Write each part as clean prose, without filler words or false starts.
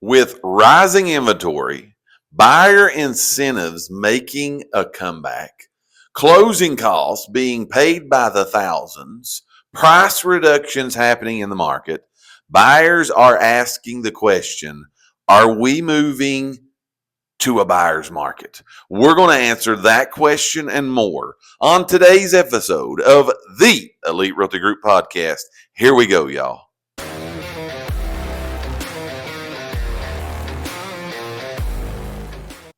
With rising inventory, buyer incentives making a comeback, closing costs being paid by the thousands, price reductions happening in the market, buyers are asking the question, are we moving to a buyer's market? We're going to answer that question and more on today's episode of the Elite Realty Group Podcast. Here we go, y'all.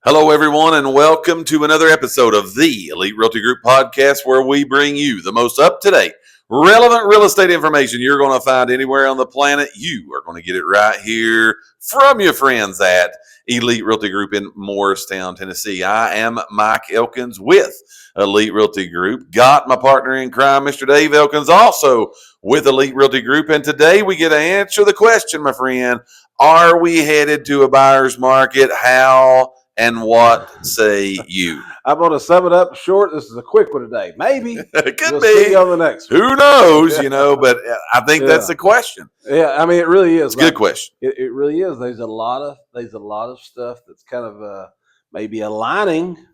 Hello, everyone, and welcome to another episode of the Elite Realty Group Podcast, where we bring you the most up-to-date, relevant real estate information you're going to find anywhere on the planet. You are going to get it right here from your friends at Elite Realty Group in Morristown, Tennessee. I am Mike Elkins with Elite Realty Group. Got my partner in crime, Mr. Dave Elkins, also with Elite Realty Group. And today we get to answer the question, my friend, are we headed to a buyer's market? How and what say you? I'm going to sum it up short. This is a quick one today. Maybe. It could we'll be. See on the next one. Who knows, but I think that's the question. Yeah, I mean, it really is. It's a good question. It really is. There's a lot of stuff that's kind of maybe aligning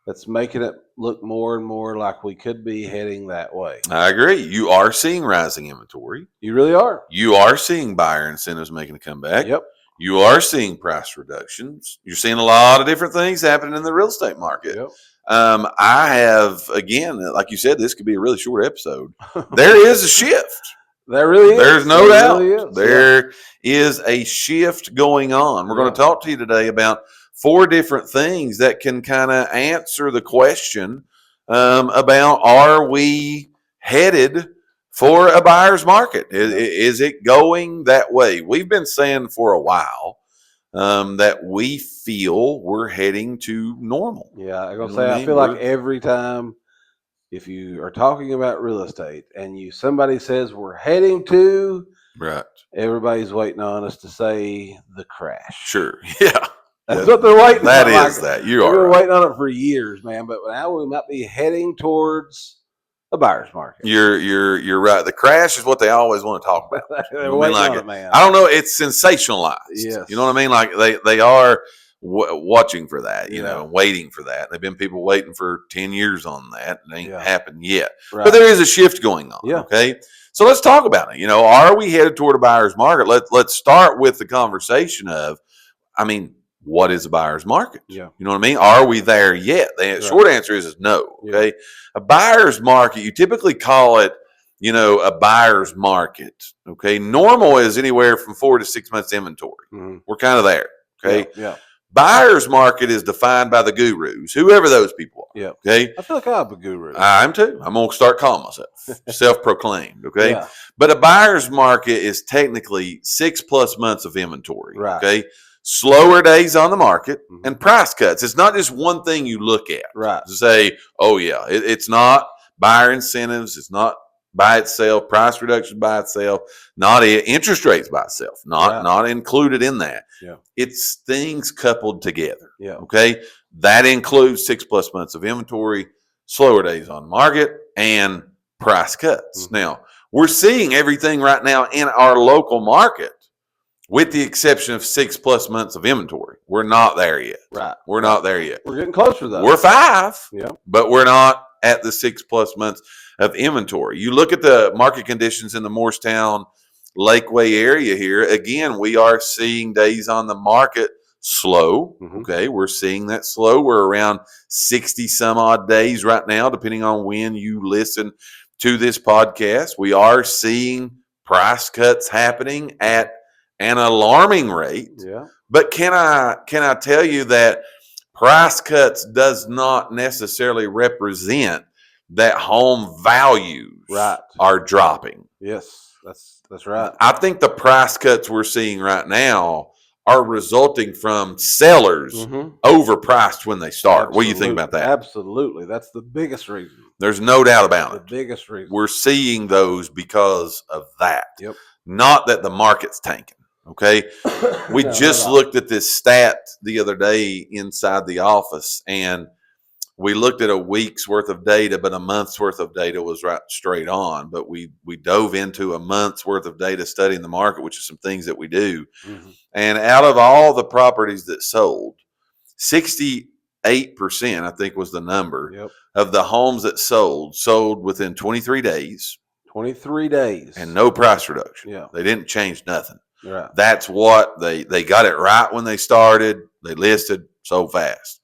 that's making it look more and more like we could be heading that way. I agree. You are seeing rising inventory. You really are. You are seeing buyer incentives making a comeback. Yep. You are seeing price reductions. You're seeing a lot of different things happening in the real estate market. Yep. I have, again, like you said, this could be a really short episode. There is a shift. There really is. There's no doubt. Really is. There is a shift going on. We're going to talk to you today about 4 different things that can kind of answer the question about, are we headed for a buyer's market? Is it going that way? We've been saying for a while that we feel we're heading to normal. Yeah, I'm gonna say I feel like every time if you are talking about real estate and somebody says we're heading to, right, everybody's waiting on us to say the crash. Sure, yeah. That's what they're waiting on. That is that. We're waiting on it for years, man. But now we might be heading towards a buyer's market. You're right. The crash is what they always want to talk about. They're waiting on it, man. I don't know. It's sensationalized. Yes. You know what I mean? Like they are watching for that. Waiting for that. There've been people waiting for 10 years on that. It ain't happened yet. Right. But there is a shift going on. Yeah. Okay. So let's talk about it. Are we headed toward a buyer's market? Let's start with the conversation of, what is a buyer's market? Yeah. You know what I mean? Are we there yet? The short answer is no. Okay. Yeah. A buyer's market, you typically call it, a buyer's market. Okay. Normal is anywhere from 4 to 6 months inventory. Mm-hmm. We're kind of there. Okay. Yeah. Buyer's market is defined by the gurus, whoever those people are. Yeah. Okay. I feel like I'm a guru. I'm too. I'm going to start calling myself self-proclaimed. Okay. Yeah. But a buyer's market is technically 6+ months of inventory. Right. Okay. Slower days on the market and price cuts. It's not just one thing you look at. Right. To say, oh yeah, it's not buyer incentives. It's not by itself. Price reduction by itself. Not interest rates by itself. Not included in that. Yeah. It's things coupled together. Yeah. Okay. That includes 6+ months of inventory, slower days on market, and price cuts. Mm-hmm. Now we're seeing everything right now in our local market, with the exception of 6+ months of inventory. We're not there yet. Right. We're not there yet. We're getting closer though. We're 5. Yeah. But we're not at the 6+ months of inventory. You look at the market conditions in the Morristown, Lakeway area here. Again, we are seeing days on the market slow. Mm-hmm. Okay. We're seeing that slow. We're around 60 some odd days right now, depending on when you listen to this podcast. We are seeing price cuts happening at an alarming rate. Yeah. But can I tell you that price cuts does not necessarily represent that home values are dropping. Yes, that's right. I think the price cuts we're seeing right now are resulting from sellers overpriced when they start. Absolutely. What do you think about that? Absolutely. That's the biggest reason. There's no doubt about it. The biggest reason. We're seeing those because of that. Yep. Not that the market's tanking. Okay. We looked at this stat the other day inside the office, and we looked at a week's worth of data, but a month's worth of data was right straight on. But we dove into a month's worth of data studying the market, which is some things that we do. Mm-hmm. And out of all the properties that sold, 68%, I think was the number, of the homes that sold within 23 days. 23 days. And no price reduction. Yeah. They didn't change nothing. Right. That's what they got it right when they started. They listed so fast.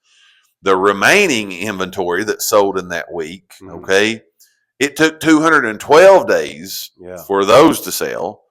The remaining inventory that sold in that week, okay, it took 212 days for those to sell.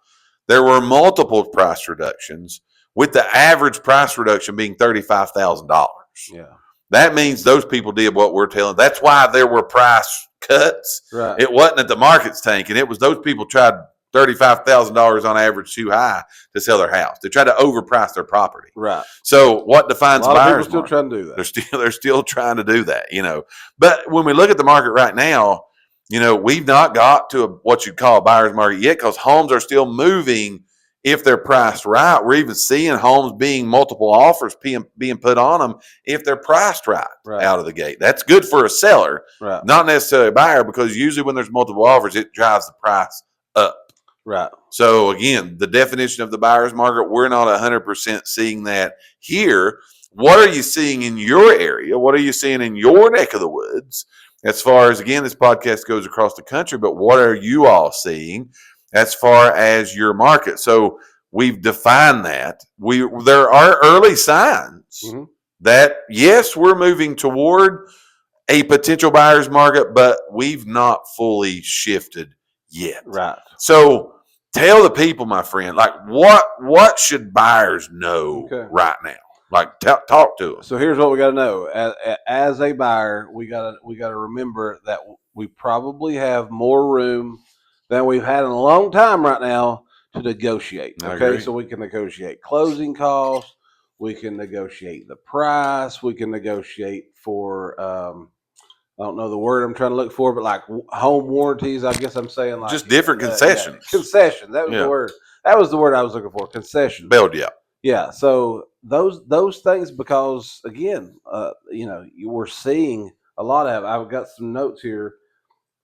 There were multiple price reductions, with the average price reduction being $35,000. Yeah. That means those people did what we're telling. That's why there were price cuts. Right. It wasn't that the market's tanking. It was those people tried $35,000 on average too high to sell their house. They tried to overprice their property. Right. So what defines a lot buyers? Of people still trying to do that. They're still trying to do that, you know. But when we look at the market right now, you know, we've not got to what you'd call a buyer's market yet, because homes are still moving if they're priced right. We're even seeing homes being multiple offers being put on them if they're priced right out of the gate. That's good for a seller, not necessarily a buyer, because usually when there's multiple offers, it drives the price up. Right. So again, the definition of the buyer's market, we're not 100% seeing that here. What are you seeing in your area? What are you seeing in your neck of the woods? As far as, again, this podcast goes across the country, but what are you all seeing as far as your market? So we've defined that. There are early signs that, yes, we're moving toward a potential buyer's market, but we've not fully shifted yet. Right. So tell the people, my friend, like what should buyers know right now? Like talk to us. So here's what we got to know. As a buyer, we got to remember that we probably have more room than we've had in a long time right now to negotiate. Okay, so we can negotiate closing costs, we can negotiate the price, we can negotiate for I don't know the word I'm trying to look for, but like home warranties. I guess I'm saying like just different concessions. Concessions. That was the word. That was the word I was looking for. Concessions. Build, yeah. Yeah. So those things, because again, you know, you were seeing a lot of. I've got some notes here.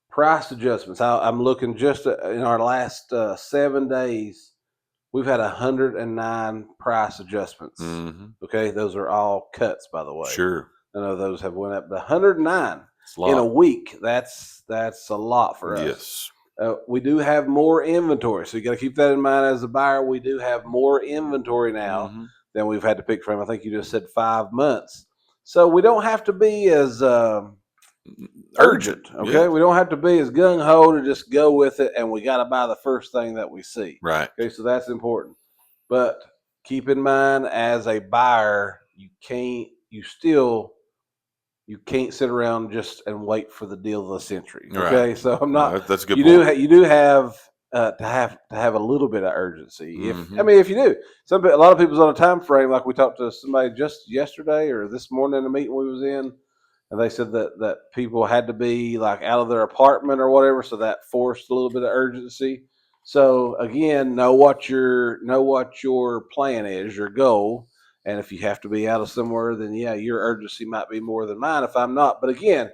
Price adjustments. I'm looking just in our last 7 days. We've had 109 price adjustments. Okay, those are all cuts, by the way. Sure. None of those have went up. The 109 in a week. That's a lot for us. Yes. We do have more inventory, so you got to keep that in mind as a buyer. We do have more inventory now than we've had to pick from. I think you just said 5 months, so we don't have to be as urgent. Okay, we don't have to be as gung ho to just go with it, and we got to buy the first thing that we see. Right. Okay, so that's important. But keep in mind, as a buyer, you can't sit around just and wait for the deal of the century. Okay, right. So I'm not. No, that's a good point. You do have to have a little bit of urgency. If you do, a lot of people's on a time frame. Like we talked to somebody just yesterday or this morning in a meeting we was in, and they said that people had to be like out of their apartment or whatever, so that forced a little bit of urgency. So again, know what your plan is, your goal. And if you have to be out of somewhere, then your urgency might be more than mine if I'm not. But again,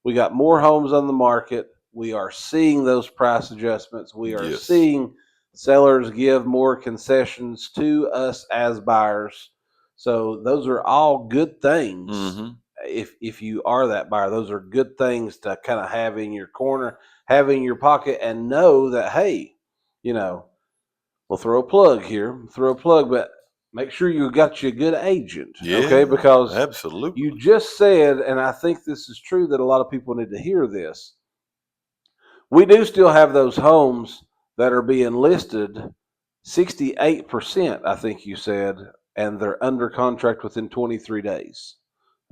we got more homes on the market. We are seeing those price adjustments. We are seeing sellers give more concessions to us as buyers. So those are all good things. If you are that buyer, those are good things to kind of have in your corner, have in your pocket, and know that, hey, you know, we'll throw a plug here, but make sure you got you a good agent, okay? Because absolutely, you just said, and I think this is true, that a lot of people need to hear this. We do still have those homes that are being listed 68%, I think you said, and they're under contract within 23 days.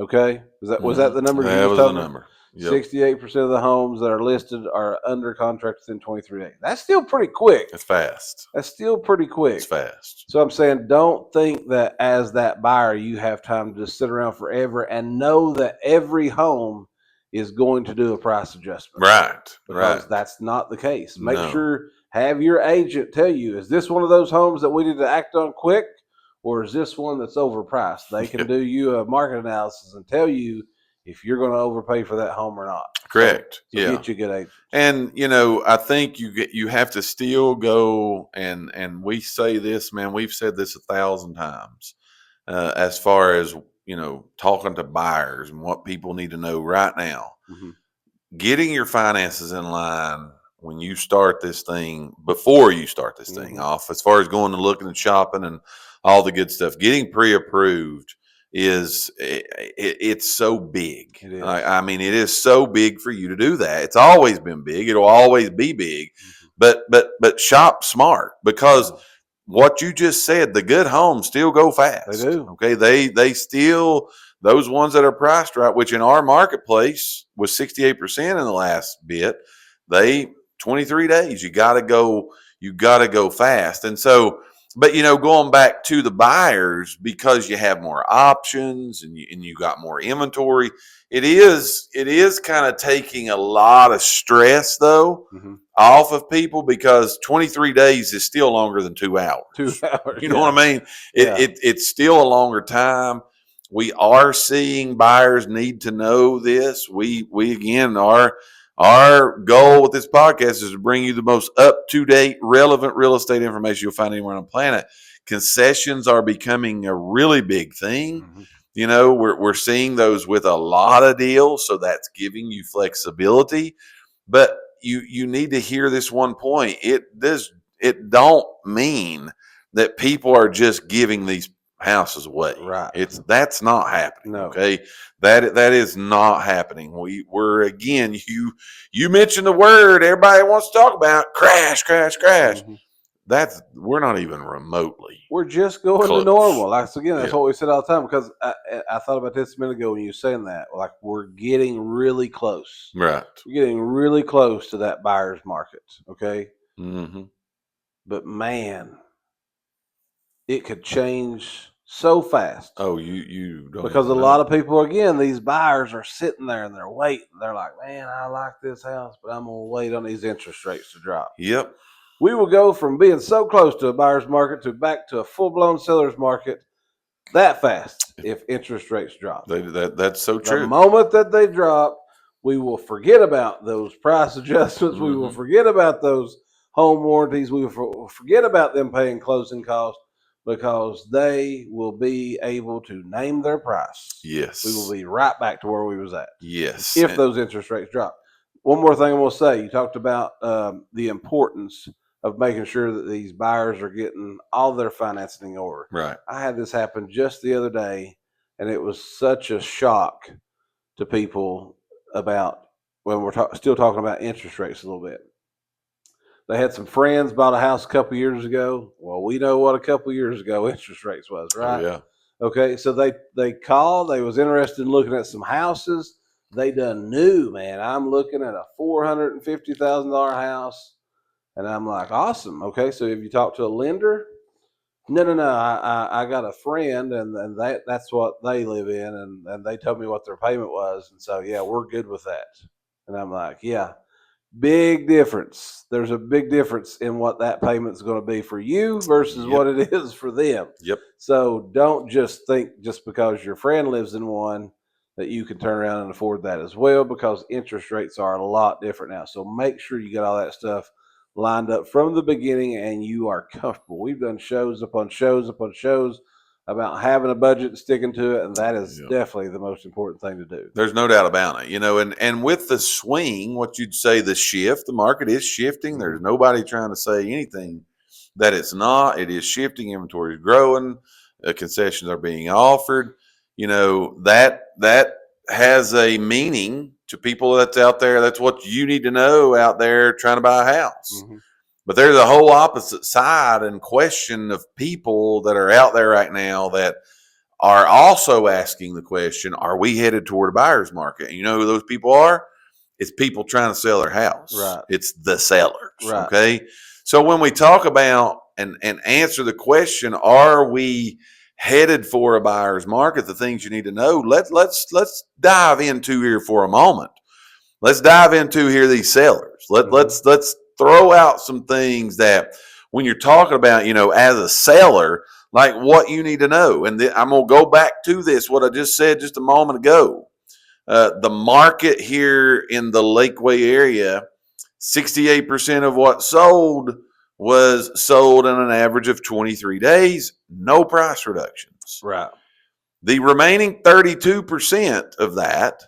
Okay? Was that the number? That was the number. 68% of the homes that are listed are under contract within 23 days. That's still pretty quick. It's fast. That's still pretty quick. It's fast. So I'm saying, don't think that as that buyer, you have time to just sit around forever, and know that every home is going to do a price adjustment. Right. Because that's not the case. Make sure, have your agent tell you, is this one of those homes that we need to act on quick, or is this one that's overpriced? They can do you a market analysis and tell you if you're going to overpay for that home or not. Correct. So yeah. get you good agents. And I think you have to still go and we say this, man. We've said this 1,000 times as far as talking to buyers and what people need to know right now. Mm-hmm. Getting your finances in line when you start this thing, before you start this thing off, as far as going and looking and shopping and all the good stuff, getting pre-approved it's so big. It is. I mean, it is so big for you to do that. It's always been big. It'll always be big, but shop smart, because what you just said, the good homes still go fast. They do. Okay. They still, those ones that are priced right, which in our marketplace was 68% in the last bit, 23 days, you got to go fast. And so, but going back to the buyers, because you have more options and you got more inventory, it is kind of taking a lot of stress though off of people, because 23 days is still longer than 2 hours. 2 hours. You know what I mean? It's still a longer time. We are seeing buyers need to know this. We again Our goal with this podcast is to bring you the most up-to-date, relevant real estate information you'll find anywhere on the planet. Concessions are becoming a really big thing. We're seeing those with a lot of deals, so that's giving you flexibility. But you need to hear this one point. It don't mean that people are just giving these houses away. Right. That's not happening. No. Okay. That is not happening. We're again, you mentioned the word everybody wants to talk about, crash. We're not even remotely. We're just going close. to normal. That's what we said all the time, because I thought about this a minute ago when you were saying that. Like, we're getting really close. Right. We're getting really close to that buyer's market. Okay. Mm-hmm. But man, it could change so fast. Oh, you don't, because a lot of people, again, these buyers are sitting there and they're waiting. They're like, man, I like this house, but I'm going to wait on these interest rates to drop. Yep. We will go from being so close to a buyer's market to back to a full-blown seller's market that fast if interest rates drop. That's so true. The moment that they drop, we will forget about those price adjustments. We will forget about those home warranties. We will forget about them paying closing costs, because they will be able to name their price. Yes. We will be right back to where we was at. Yes. If those interest rates drop. One more thing I will say, you talked about the importance of making sure that these buyers are getting all their financing in order. Right. I had this happen just the other day, and it was such a shock to people about, when we're still talking about interest rates a little bit. They had some friends bought a house a couple years ago. Well, we know what a couple years ago interest rates was, right? Oh, yeah. Okay, so they called. They was interested in looking at some houses. They done knew, man, I'm looking at a $450,000 house. And I'm like, awesome. Okay, so if you talk to a lender, no. I got a friend, and that's what they live in, and they told me what their payment was. And so, yeah, we're good with that. And I'm like, yeah. Big difference. There's a big difference in what that payment's going to be for you versus what it is for them. Yep. So don't just think just because your friend lives in one that you can turn around and afford that as well, because interest rates are a lot different now. So make sure you get all that stuff lined up from the beginning and you are comfortable. We've done shows upon shows upon shows about having a budget and sticking to it, and that is definitely the most important thing to do. There's no doubt about it. And with the swing, what you'd say, the shift, the market is shifting. There's nobody trying to say anything that it's not. It is shifting. Inventory is growing. Concessions are being offered. That has a meaning to people that's out there. That's what you need to know out there trying to buy a house. But there's a whole opposite side and question of people that are out there right now that are also asking the question, are we headed toward a buyer's market? And you know who those people are? It's people trying to sell their house. Right. It's the sellers. Right. Okay. So when we talk about and answer the question, are we headed for a buyer's market? The things you need to know. Let's dive into here for a moment. Let's dive into here these sellers. Let's throw out some things that when you're talking about, as a seller, like what you need to know. And I'm going to go back to this, what I just said just a moment ago. The market here in the Lakeway area, 68% of what sold was sold in an average of 23 days, no price reductions. Right. The remaining 32% of that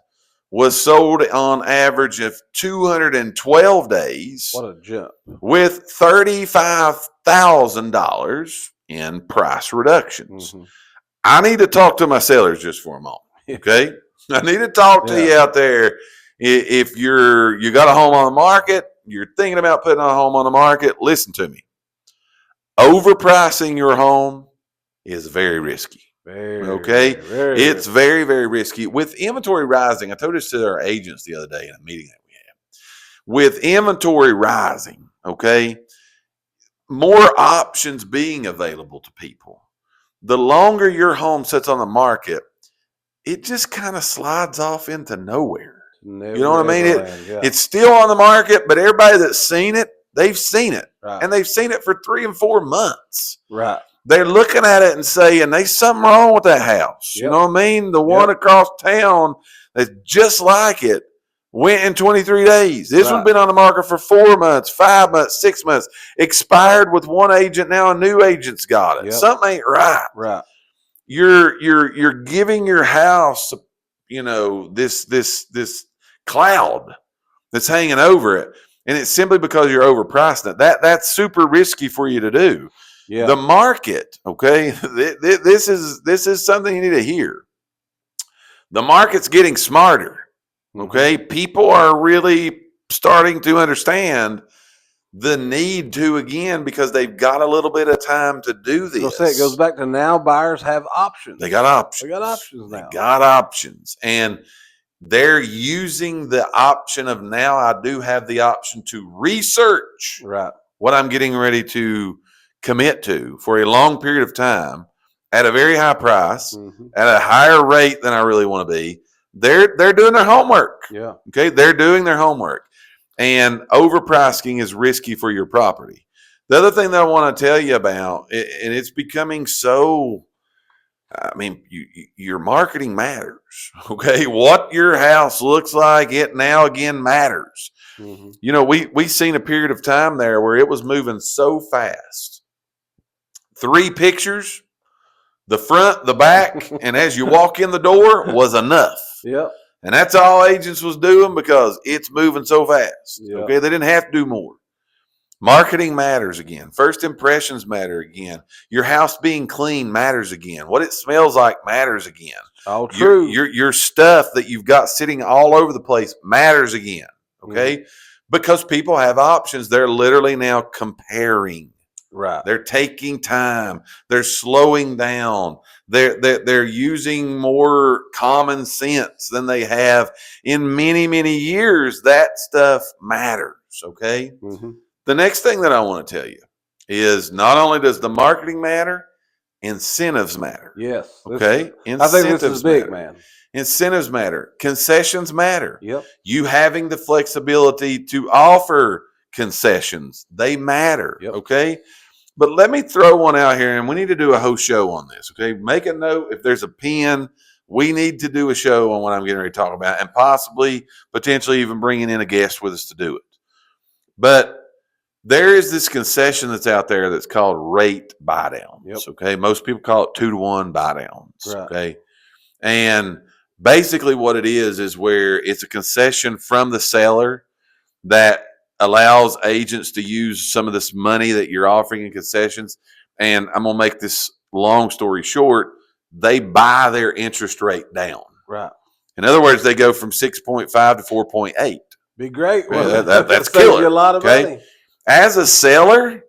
was sold on average of 212 days. What a jump. With $35,000 in price reductions. Mm-hmm. I need to talk to my sellers just for a moment. Okay. I need to talk to you out there. If you got a home on the market, you're thinking about putting a home on the market, listen to me. Overpricing your home is very risky. Very It's very, very risky. With inventory rising, I told this to our agents the other day in a meeting that we had. With inventory rising, okay, more options being available to people. The longer your home sits on the market, it just kind of slides off into nowhere. You know what I mean? It's still on the market, but everybody that's seen it, they've seen it. Right. And they've seen it for 3 and 4 months. Right. They're looking at it and saying, there's something wrong with that house. Yep. You know what I mean? The one across town that's just like it went in 23 days. This one's been on the market for 4 months, 5 months, 6 months. Expired with one agent. Now a new agent's got it. Yep. Something ain't right. Right. You're giving your house, this cloud that's hanging over it, and it's simply because you're overpricing it. That's super risky for you to do. Yeah. The market, okay. This is something you need to hear. The market's getting smarter. Okay, people are really starting to understand the need to, again, because they've got a little bit of time to do this. It goes back to now buyers have options. They got options. They got options now. They got options. And they're using the option of now I do have the option to research what I'm getting ready to commit to for a long period of time at a very high price, at a higher rate than I really want to be. They're doing their homework. Yeah. Okay. They're doing their homework, and overpricing is risky for your property. The other thing that I want to tell you about, and it's becoming so, your marketing matters. Okay. What your house looks like, it now again matters. Mm-hmm. We seen a period of time there where it was moving so fast. 3 pictures, the front, the back, and as you walk in the door was enough. Yep. And that's all agents was doing because it's moving so fast. Yep. Okay. They didn't have to do more. Marketing matters again. First impressions matter again. Your house being clean matters again. What it smells like matters again. All true. Your stuff that you've got sitting all over the place matters again. Okay. Because people have options. They're literally now comparing. Right. They're taking time. They're slowing down. They're using more common sense than they have in many, many years. That stuff matters. Okay. Mm-hmm. The next thing that I want to tell you is not only does the marketing matter, incentives matter. Yes. Okay. I think this is big, man. Incentives matter. Concessions matter. Yep. You having the flexibility to offer concessions, they matter. Yep. Okay. But let me throw one out here, and we need to do a whole show on this. Okay. Make a note. If there's a pen, we need to do a show on what I'm getting ready to talk about, and potentially even bringing in a guest with us to do it. But there is this concession that's out there that's called rate buy downs. Yep. Okay. Most people call it 2-to-1 buy downs. Right. Okay. And basically what it is where it's a concession from the seller that allows agents to use some of this money that you're offering in concessions. And I'm going to make this long story short. They buy their interest rate down. Right. In other words, they go from 6.5 to 4.8. Be great. Well, that's killer. You a lot of money. As a seller,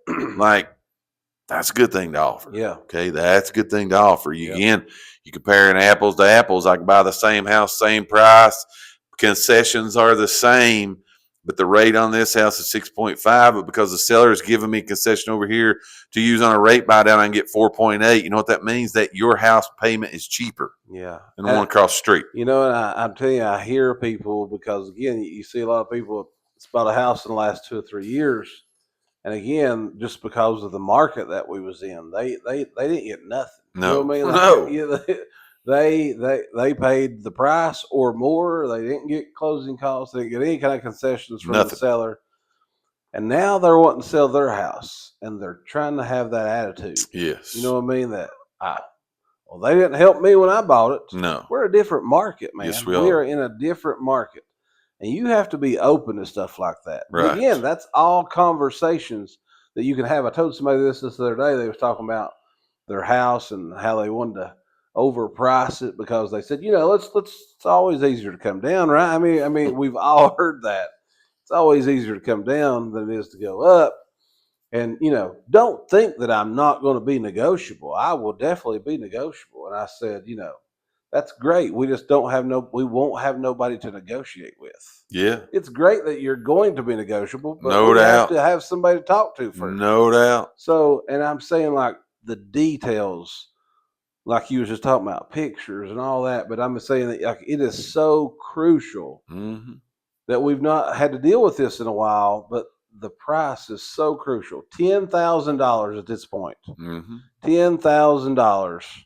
that's a good thing to offer. Yeah. Okay. That's a good thing to offer. Again, you comparing apples to apples. I can buy the same house, same price. Concessions are the same, but the rate on this house is 6.5. But because the seller is giving me a concession over here to use on a rate buy down, I can get 4.8. You know what that means? That your house payment is cheaper. Yeah. Than the one across the street. And I'm telling you, I hear people, because again, you see a lot of people that's bought a house in the last 2 or 3 years. And again, just because of the market that we was in, they didn't get nothing. No. You know what I mean? They paid the price or more. They didn't get closing costs. They didn't get any kind of concessions from the seller. And now they're wanting to sell their house, and they're trying to have that attitude. Yes. You know what I mean? That, well, they didn't help me when I bought it. No. We're a different market, man. Yes, we are in a different market. And you have to be open to stuff like that. Right. But again, that's all conversations that you can have. I told somebody this the other day. They was talking about their house and how they wanted to overprice it because they said, it's always easier to come down, right? I mean, we've all heard that. It's always easier to come down than it is to go up. And, don't think that I'm not going to be negotiable. I will definitely be negotiable. And I said, that's great. We just we won't have nobody to negotiate with. Yeah. It's great that you're going to be negotiable, but no we doubt. have to have somebody to talk to first. No doubt. So, and I'm saying like the details, like you was just talking about pictures and all that, but I'm saying that like it is so crucial that we've not had to deal with this in a while, but the price is so crucial. $10,000 at this point. $10,000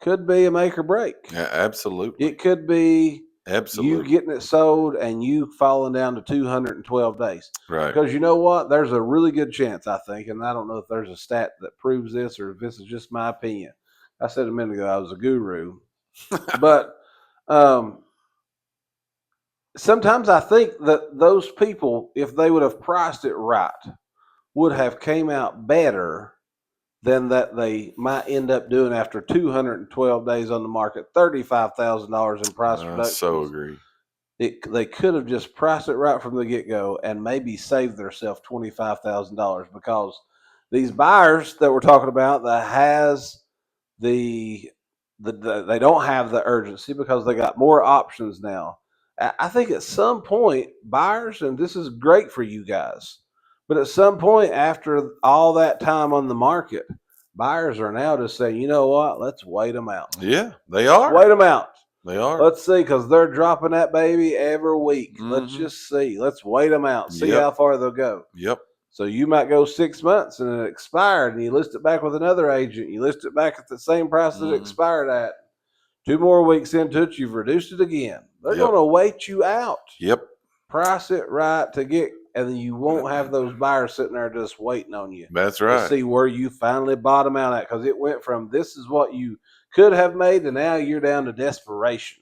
could be a make or break. Yeah, absolutely. It could be absolutely you getting it sold and you falling down to 212 days. Right. Because you know what? There's a really good chance, I think, and I don't know if there's a stat that proves this or if this is just my opinion. I said a minute ago I was a guru. But sometimes I think that those people, if they would have priced it right, would have came out better than that they might end up doing after 212 days on the market, $35,000 in price reduction. I so agree. They could have just priced it right from the get-go and maybe saved themselves $25,000 because these buyers that we're talking about that has they don't have the urgency because they got more options now. I think at some point, buyers, and this is great for you guys, but at some point after all that time on the market, buyers are now just saying, you know what, let's wait them out. Yeah, they are. Wait them out. They are. Let's see, because they're dropping that baby every week. Let's just see. Let's wait them out, see how far they'll go. Yep. So you might go 6 months and it expired, and you list it back with another agent. You list it back at the same price that it expired at. 2 more weeks into it, you've reduced it again. They're going to wait you out. Yep. Price it right to get, and then you won't have those buyers sitting there just waiting on you. That's right. To see where you finally bottom out at, because it went from this is what you could have made, and now you're down to desperation.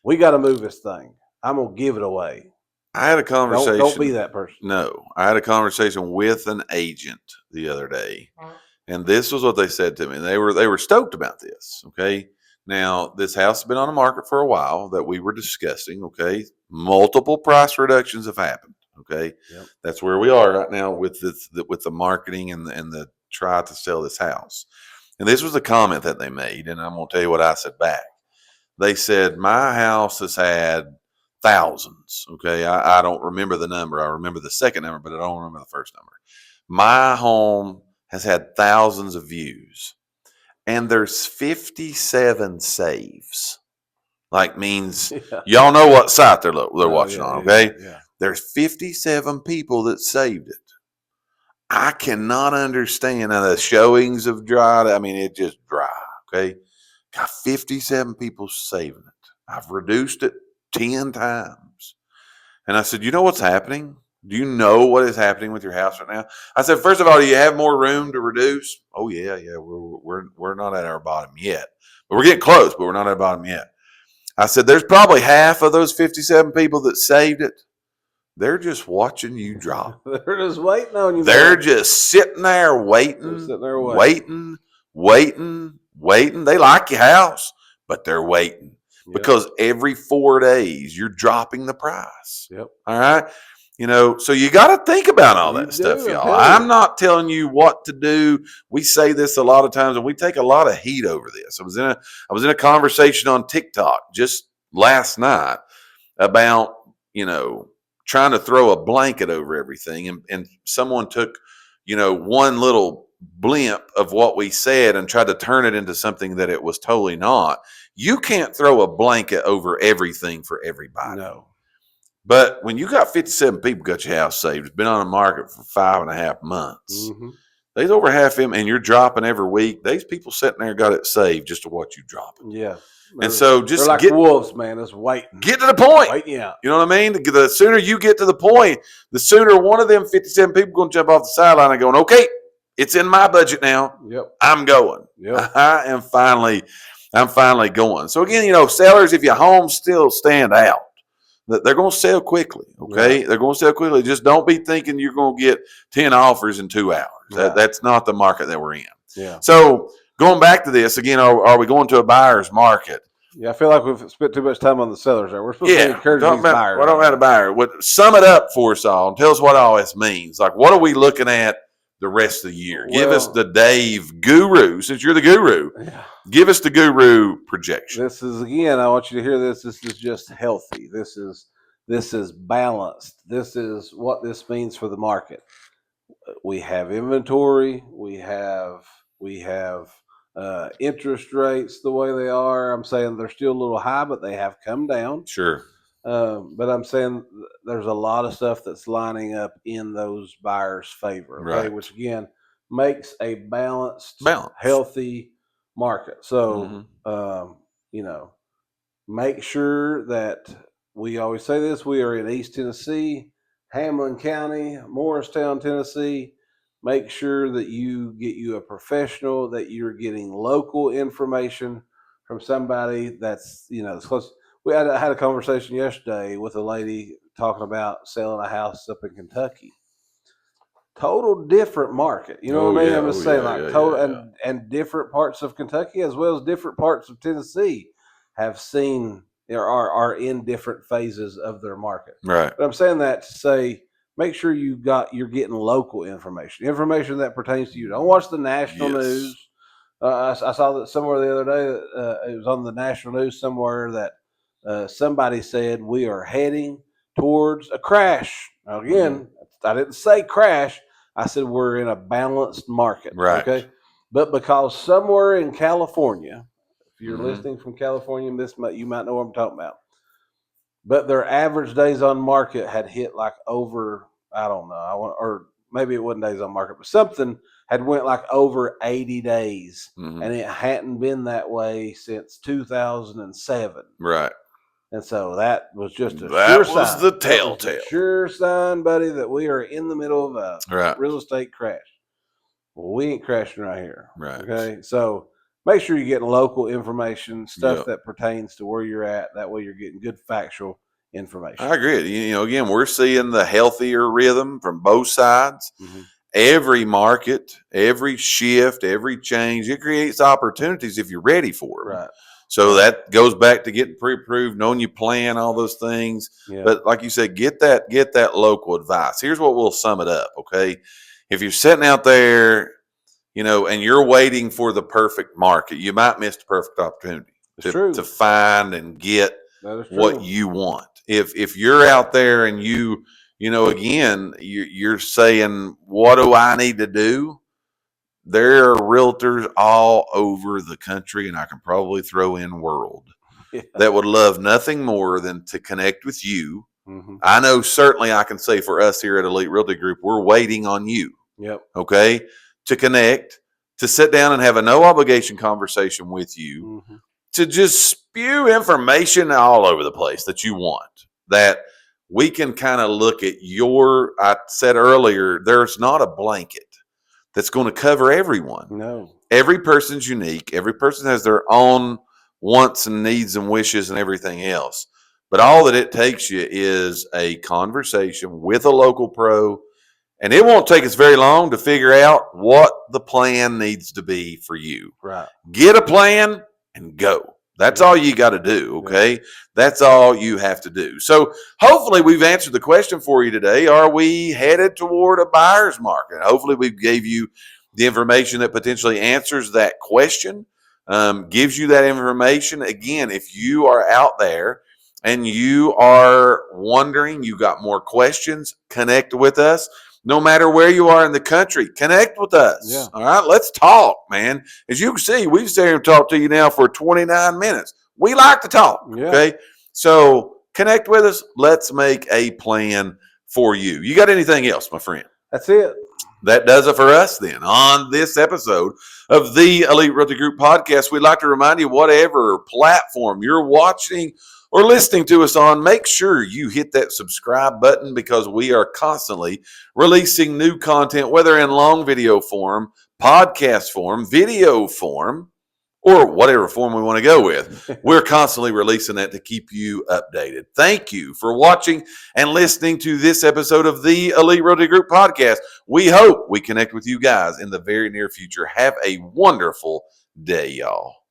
We got to move this thing. I'm going to give it away. I had a conversation. Don't be that person. No, I had a conversation with an agent the other day, and this was what they said to me. They were stoked about this. Okay. Now, this house has been on the market for a while that we were discussing, okay? Multiple price reductions have happened, okay? Yep. That's where we are right now with the marketing and the try to sell this house. And this was the comment that they made, and I'm going to tell you what I said back. They said, my house has had thousands, okay? I don't remember the number. I remember the second number, but I don't remember the first number. My home has had thousands of views. And there's 57 saves. Like means y'all know what site they're watching on, okay? Yeah. There's 57 people that saved it. I cannot understand how the showings have dried. I mean, it just dry, okay? Got 57 people saving it. I've reduced it 10 times. And I said, you know what's happening? Do you know what is happening with your house right now? I said, first of all, do you have more room to reduce? Oh yeah. We're not at our bottom yet, but we're getting close. But we're not at our bottom yet. I said, there's probably half of those 57 people that saved it. They're just watching you drop. They're just waiting on you. They're just sitting there waiting, waiting. They like your house, but they're waiting because every 4 days you're dropping the price. Yep. All right. So you got to think about all that stuff, y'all. I'm not telling you what to do. We say this a lot of times, and we take a lot of heat over this. I was in a conversation on TikTok just last night about, trying to throw a blanket over everything, and someone took, one little blimp of what we said and tried to turn it into something that it was totally not. You can't throw a blanket over everything for everybody. No. But when you got 57 people got your house saved, it's been on the market for 5.5 months. There's over half them, and you're dropping every week. There's people sitting there got it saved just to watch you drop it. Yeah. And so just they're like wolves, man. It's waiting. Get to the point. Waiting out. You know what I mean? The sooner you get to the point, the sooner one of them 57 people going to jump off the sideline and going, okay, it's in my budget now. Yep. I'm going. Yep. I'm finally going. So again, sellers, if your homes still stand out, they're going to sell quickly. Okay. Yeah. They're going to sell quickly. Just don't be thinking you're going to get 10 offers in 2 hours. Yeah. That's not the market that we're in. Yeah. So going back to this again, are we going to a buyer's market? Yeah, I feel like we've spent too much time on the sellers there. We're supposed to encourage these buyers. We're talking about a buyer. Sum it up for us all and tell us what all this means. Like, what are we looking at the rest of the year? Give us the Dave guru, since you're the guru. Yeah. Give us the guru projection. This is, again, I want you to hear this. This is just healthy. This is balanced. This is what this means for the market. We have inventory. We have interest rates the way they are. I'm saying they're still a little high, but they have come down. Sure. But I'm saying there's a lot of stuff that's lining up in those buyers' favor, okay? Right. Which again makes a balanced, healthy market. So, make sure that we always say this: we are in East Tennessee, Hamblen County, Morristown, Tennessee. Make sure that you get you a professional, that you're getting local information from somebody that's close. I had a conversation yesterday with a lady talking about selling a house up in Kentucky. Total different market. You know what I mean? I'm just saying, and different parts of Kentucky as well as different parts of Tennessee have seen are in different phases of their market. Right. But I'm saying that to say, make sure you're getting local information that pertains to you. Don't watch the national news. I saw that somewhere the other day. It was on the national news somewhere that somebody said we are heading towards a crash. Now, again, I didn't say crash. I said we're in a balanced market. Right. Okay. But because somewhere in California, if you're listening from California, you might know what I'm talking about. But their average days on market had hit like over, I don't know, or maybe it wasn't days on market, but something had went like over 80 days. And it hadn't been that way since 2007. Right. And so that was just a sure sign. That was the telltale. Sure sign, buddy, that we are in the middle of a real estate crash. Well, we ain't crashing right here. Right. Okay. So make sure you're getting local information, stuff that pertains to where you're at. That way you're getting good factual information. I agree. Again, we're seeing the healthier rhythm from both sides. Every market, every shift, every change, it creates opportunities if you're ready for it. Right. So that goes back to getting pre-approved, knowing you plan, all those things. Yeah. But like you said, get that local advice. Here's what we'll sum it up, okay? If you're sitting out there, and you're waiting for the perfect market, you might miss the perfect opportunity to find and get what you want. If you're out there and you're saying, what do I need to do? There are realtors all over the country, and I can probably throw in world, that would love nothing more than to connect with you. I know certainly I can say for us here at Elite Realty Group, we're waiting on you. Yep. Okay. To connect, to sit down and have a no obligation conversation with you, to just spew information all over the place that you want, that we can kind of look at I said earlier, there's not a blanket that's going to cover everyone. No. Every person's unique. Every person has their own wants and needs and wishes and everything else. But all that it takes you is a conversation with a local pro, and it won't take us very long to figure out what the plan needs to be for you. Right. Get a plan and go. That's all you got to do, okay? Yeah. That's all you have to do. So hopefully we've answered the question for you today. Are we headed toward a buyer's market? Hopefully we gave you the information that potentially answers that question, gives you that information. Again, if you are out there and you are wondering, you got more questions, connect with us. No matter where you are in the country, connect with us. Yeah. All right, let's talk, man. As you can see, we've sat here and talked to you now for 29 minutes. We like to talk, okay? So connect with us. Let's make a plan for you. You got anything else, my friend? That's it. That does it for us then. On this episode of the Elite Realty Group Podcast, we'd like to remind you, whatever platform you're watching or listening to us on, make sure you hit that subscribe button because we are constantly releasing new content, whether in long video form, podcast form, video form, or whatever form we want to go with. We're constantly releasing that to keep you updated. Thank you for watching and listening to this episode of the Elite Realty Group Podcast. We hope we connect with you guys in the very near future. Have a wonderful day, y'all.